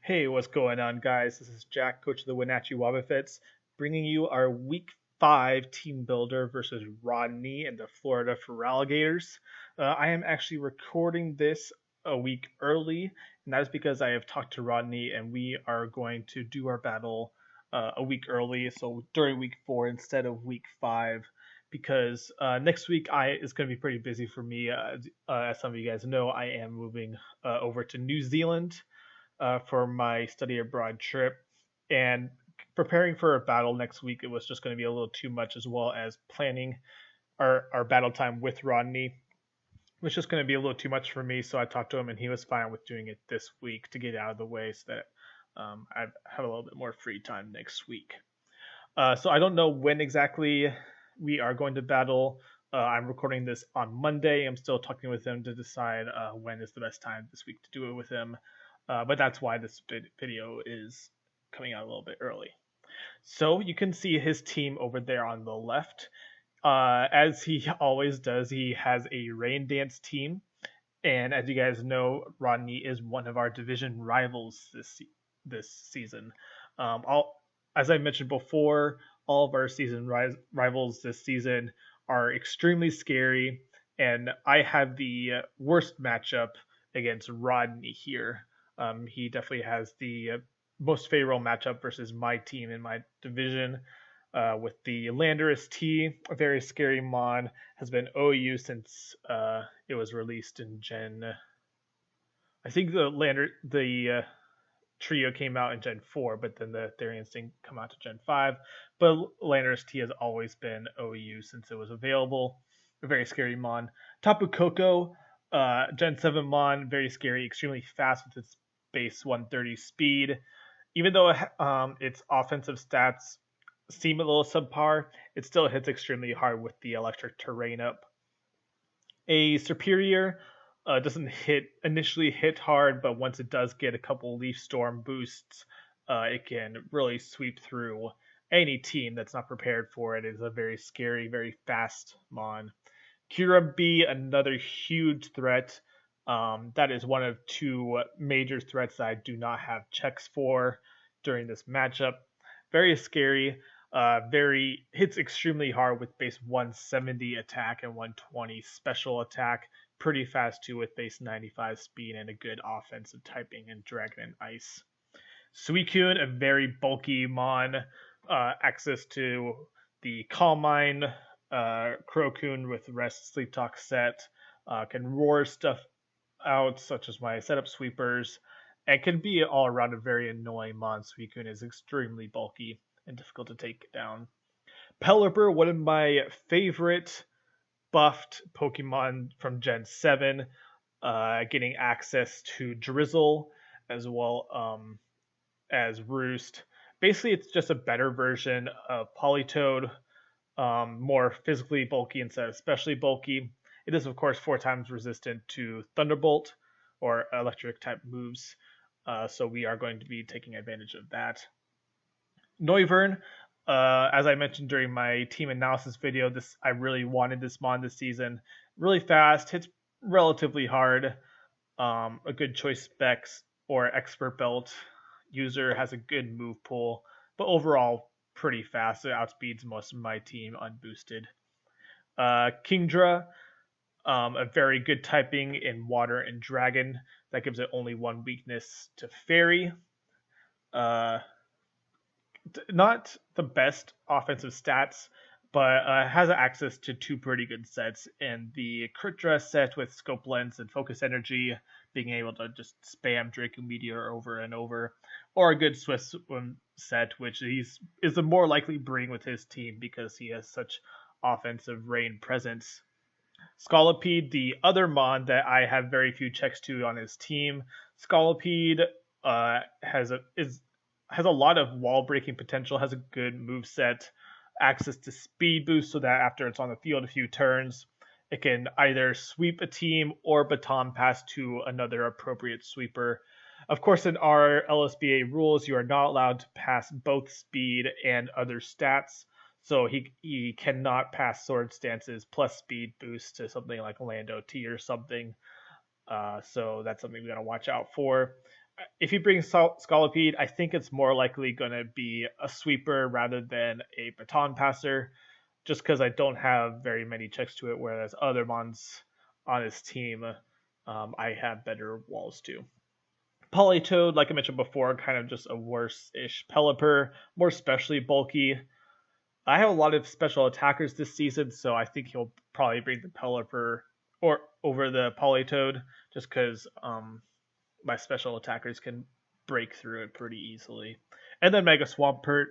Hey, what's going on, guys? This is Jack, coach of the Wenatchee Wobbuffets, bringing you our Week 5 team builder versus Rodney and the Florida Feraligatrs. I am actually recording this a week early, and that is because I have talked to Rodney, and we are going to do our battle a week early, so during Week 4 instead of Week 5. Because next week is going to be pretty busy for me. As some of you guys know, I am moving over to New Zealand for my study abroad trip. And preparing for a battle next week, it was just going to be a little too much, as well as planning our battle time with Rodney. It was just going to be a little too much for me. So I talked to him, and he was fine with doing it this week to get out of the way so that I have a little bit more free time next week. So I don't know when exactly we are going to battle. I'm recording this on Monday. I'm still talking with him to decide when is the best time this week to do it with him. But that's why this video is coming out a little bit early. So you can see his team over there on the left. As he always does, he has a rain dance team. And as you guys know, Rodney is one of our division rivals this season. As I mentioned before, all of our season rivals this season are extremely scary, and I have the worst matchup against Rodney here. He definitely has the most favorable matchup versus my team in my division. With the Landorus T, a very scary mon, has been OU since it was released in Gen. I think the trio came out in Gen 4, but then the Therians didn't come out to Gen 5. But Landorus T has always been OU since it was available. A very scary mon. Tapu Koko, Gen 7 mon, very scary, extremely fast with its base 130 speed. Even though its offensive stats seem a little subpar, it still hits extremely hard with the electric terrain up. A superior doesn't initially hit hard, but once it does get a couple leaf storm boosts, it can really sweep through any team that's not prepared for it. It is a very scary, very fast mon. Kira B, another huge threat. That is one of two major threats that I do not have checks for during this matchup. Very scary. Very hits extremely hard with base 170 attack and 120 special attack. Pretty fast too with base 95 speed and a good offensive typing in Dragon and Ice. Suicune, a very bulky mon, access to the Calm Mind, Crokun with Rest Sleep Talk set, can roar stuff out such as my setup sweepers, and can be all around a very annoying mon. Suicune is extremely bulky and difficult to take down. Pelipper, one of my favorite buffed Pokemon from Gen 7, getting access to Drizzle as well as Roost. Basically, it's just a better version of Politoed, more physically bulky instead of especially bulky. It is, of course, 4 times resistant to Thunderbolt or electric type moves, so we are going to be taking advantage of that. Noivern, as I mentioned during my team analysis video, I really wanted this mon this season. Really fast, hits relatively hard, a good choice specs or expert belt user, has a good move pool, but overall pretty fast. It outspeeds most of my team unboosted. Kingdra, a very good typing in water and dragon. That gives it only one weakness to fairy. Not the best offensive stats, but has access to 2 pretty good sets. And the Kritra set with Scope Lens and Focus Energy, being able to just spam Draco Meteor over and over, or a good Swift Swim set, which is the more likely bring with his team because he has such offensive rain presence. Scolipede, the other mon that I have very few checks to on his team. Scolipede has a lot of wall breaking potential, has a good move set, access to speed boost so that after it's on the field a few turns, it can either sweep a team or baton pass to another appropriate sweeper. Of course, in our LSBA rules, you are not allowed to pass both speed and other stats. So he cannot pass sword stances plus speed boost to something like Lando T or something. So that's something we gotta watch out for. if he brings Scolipede, I think it's more likely going to be a sweeper rather than a baton passer, just because I don't have very many checks to it, whereas other mons on his team, I have better walls to. Politoed, like I mentioned before, kind of just a worse-ish Pelipper, more specially bulky. I have a lot of special attackers this season, so I think he'll probably bring the Pelipper or over the Politoed, just because my special attackers can break through it pretty easily. And then Mega Swampert,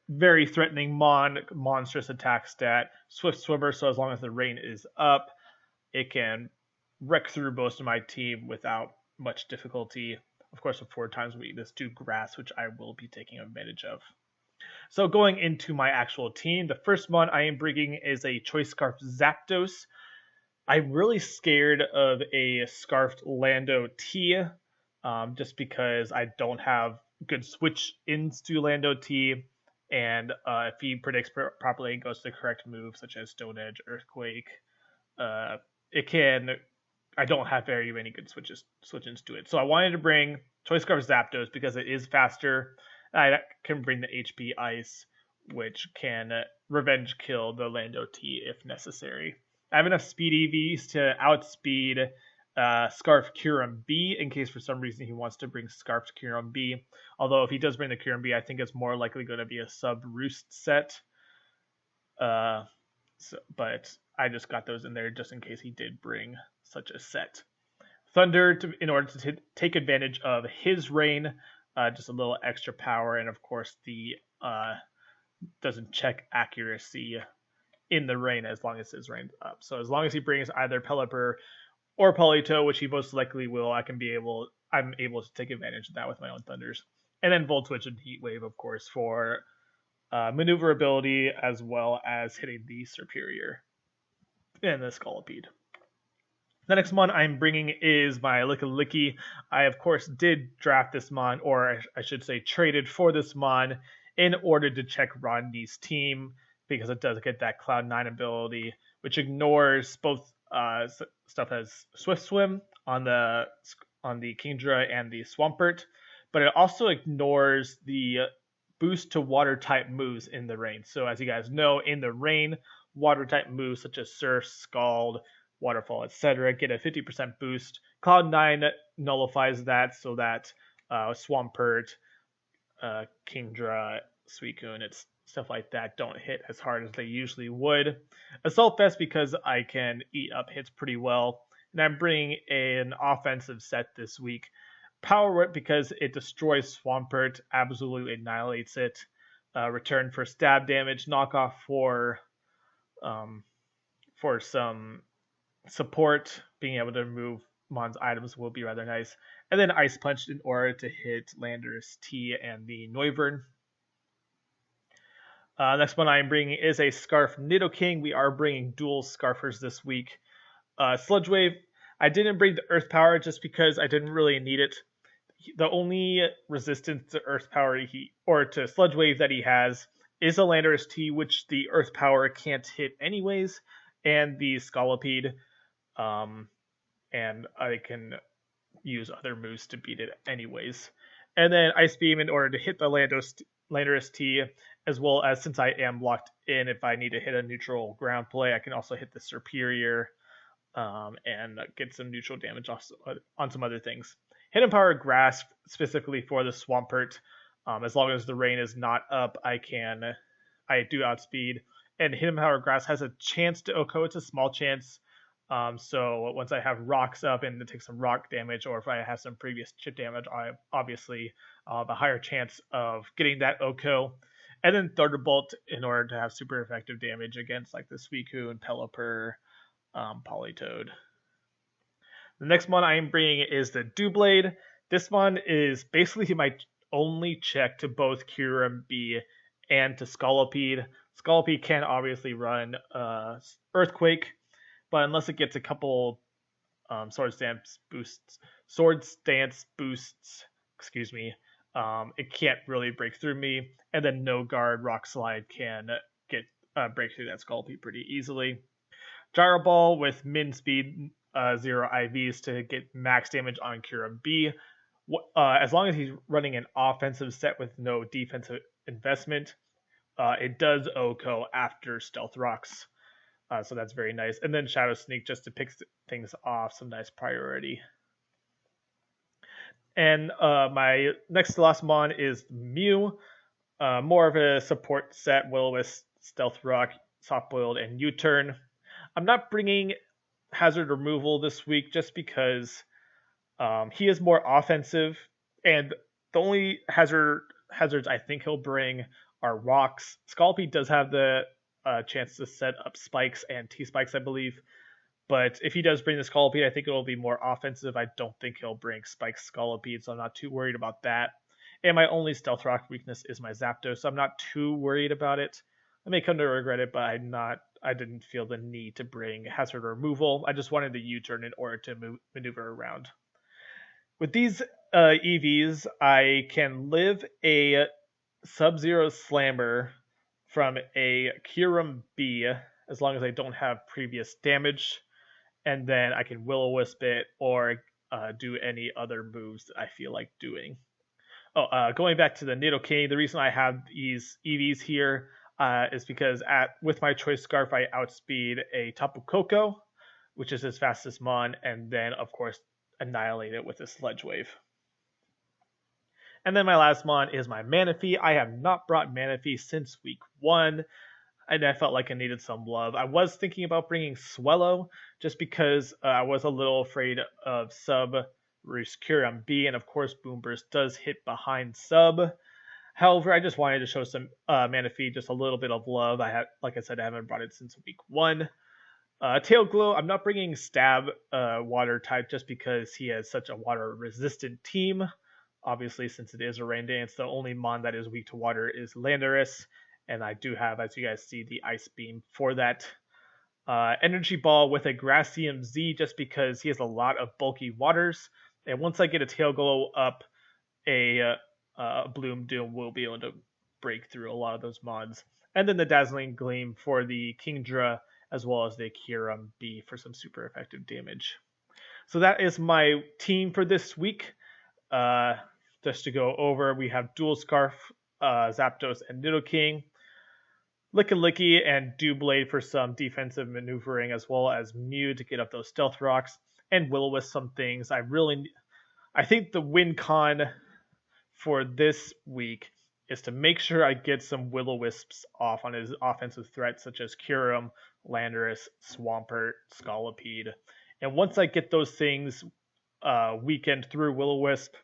very threatening monstrous attack stat, Swift Swimmer, so as long as the rain is up, it can wreck through most of my team without much difficulty. Of course, with 4 times weakness to grass, which I will be taking advantage of. So going into my actual team, the first one I am bringing is a Choice Scarf Zapdos. I'm really scared of a Scarfed Lando T, just because I don't have good switch-ins to Lando T, and if he predicts properly and goes to the correct move, such as Stone Edge, Earthquake, it can. I don't have very many good switch-ins to it. So I wanted to bring Choice Scarf Zapdos because it is faster. I can bring the HP Ice, which can revenge kill the Lando T if necessary. I have enough speed EVs to outspeed Scarf Kyurem B in case for some reason he wants to bring Scarfed Kyurem B. Although if he does bring the Kyurem B, I think it's more likely going to be a sub-roost set. But I just got those in there just in case he did bring such a set. Thunder, in order to take advantage of his rain, just a little extra power, and of course the doesn't check accuracy in the rain as long as his rain's up. So as long as he brings either Pelipper or Polito, which he most likely will, I'm able to take advantage of that with my own Thunders. And then Volt Switch and Heat Wave, of course, for maneuverability as well as hitting the Superior and the Scolipede. The next mon I'm bringing is my Licky. I, of course, did draft this mon, or I should say traded for this mon, in order to check Rodney's team, because it does get that Cloud9 ability, which ignores both stuff as Swift Swim on the Kingdra and the Swampert, but it also ignores the boost to water-type moves in the rain. So as you guys know, in the rain, water-type moves such as Surf, Scald, Waterfall, etc. get a 50% boost. Cloud9 nullifies that so that Swampert, Kingdra, Suicune, it's stuff like that don't hit as hard as they usually would. Assault Vest because I can eat up hits pretty well. And I'm bringing an offensive set this week. Power Whip because it destroys Swampert, absolutely annihilates it. Return for stab damage, knockoff for some support, being able to remove Mon's items will be rather nice. And then Ice Punch in order to hit Landorus T and the Noivern. Next one I'm bringing is a Scarf Nidoking. We are bringing dual Scarfers this week. Sludge Wave, I didn't bring the Earth Power just because I didn't really need it. The only resistance to Earth Power or to Sludge Wave that he has is a Landorus T, which the Earth Power can't hit anyways, and the Scolipede. And I can use other moves to beat it anyways. And then Ice Beam in order to hit the Landorus T, as well as since I am locked in, if I need to hit a neutral ground play, I can also hit the Superior and get some neutral damage on some other things. Hidden Power Grass specifically for the Swampert. As long as the rain is not up, I do outspeed. And Hidden Power Grass has a chance to OHKO. It's a small chance. So once I have rocks up and it takes some rock damage, or if I have some previous chip damage, I obviously have a higher chance of getting that OHKO. And then Thunderbolt in order to have super effective damage against like the Suicune, Pelipper, Politoed. The next one I am bringing is the Doublade. This one is basically my only check to both Kyurem B and to Scolipede. Scolipede can obviously run Earthquake, but unless it gets a couple Sword Stance boosts, it can't really break through me. And then No Guard, Rock Slide can break through that Scolipede pretty easily. Gyro Ball with min speed, 0 IVs to get max damage on Kyurem B as long as he's running an offensive set with no defensive investment, it does OHKO after Stealth Rocks. So that's very nice. And then Shadow Sneak just to pick things off, some nice priority. And my next to last mon is Mew. More of a support set, Will-O-Wisp, Stealth Rock, Soft Boiled, and U-Turn. I'm not bringing Hazard Removal this week just because he is more offensive, and the only hazards I think he'll bring are rocks. Scalpy does have the chance to set up spikes and T-spikes, I believe. But if he does bring the Scalpede, I think it'll be more offensive. I don't think he'll bring Spike Scalpede, so I'm not too worried about that. And my only Stealth Rock weakness is my Zapdos, so I'm not too worried about it. I may come to regret it, but I didn't feel the need to bring Hazard Removal. I just wanted the U-turn in order to maneuver around. With these EVs, I can live a Sub-Zero Slammer from a Kyurem B as long as I don't have previous damage. And then I can Will-O-Wisp it or do any other moves that I feel like doing. Going back to the Nidoking, the reason I have these EVs here is because with my Choice Scarf, I outspeed a Tapu Koko, which is his fastest mon, and then, of course, annihilate it with a Sludge Wave. And then my last mon is my Manaphy. I have not brought Manaphy since week 1. And I felt like I needed some love. I was thinking about bringing Swellow just because I was a little afraid of Sub versus Kyurem B, and of course Boomburst does hit behind Sub. However, I just wanted to show some Manaphy just a little bit of love. Like I said, I haven't brought it since week 1. Tail Glow, I'm not bringing Stab Water type just because he has such a water resistant team. Obviously, since it is a Rain Dance, the only mon that is weak to water is Landorus. And I do have, as you guys see, the Ice Beam for that. Energy Ball with a Gracium Z just because he has a lot of bulky waters. And once I get a Tail Glow up, a Bloom Doom will be able to break through a lot of those mods. And then the Dazzling Gleam for the Kingdra as well as the Kyurem B for some super effective damage. So that is my team for this week. Just to go over, we have Dual Scarf, Zapdos, and Nidoking. Licky and Doublade for some defensive maneuvering, as well as Mew to get up those Stealth Rocks, and Will-O-Wisp some things. I think the win con for this week is to make sure I get some Will-O-Wisps off on his offensive threats, such as Kyurem, Landorus, Swampert, Scolipede. And once I get those things weekend through Will-O-Wisp,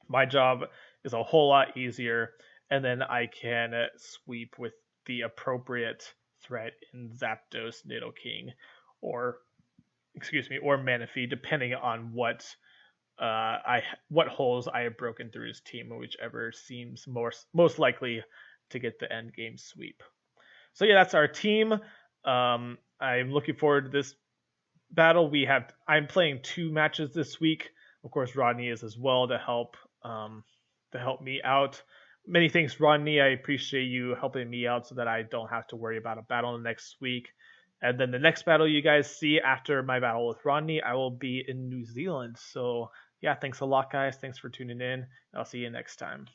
my job is a whole lot easier, and then I can sweep with the appropriate threat in Zapdos, Nidoking, or Manaphy, depending on what holes I have broken through his team, whichever seems most likely to get the end game sweep. So yeah, that's our team. I'm looking forward to this battle. I'm playing 2 matches this week. Of course, Rodney is as well to help me out. Many thanks, Rodney. I appreciate you helping me out so that I don't have to worry about a battle next week. And then the next battle you guys see after my battle with Rodney, I will be in New Zealand. So yeah, thanks a lot, guys. Thanks for tuning in. I'll see you next time.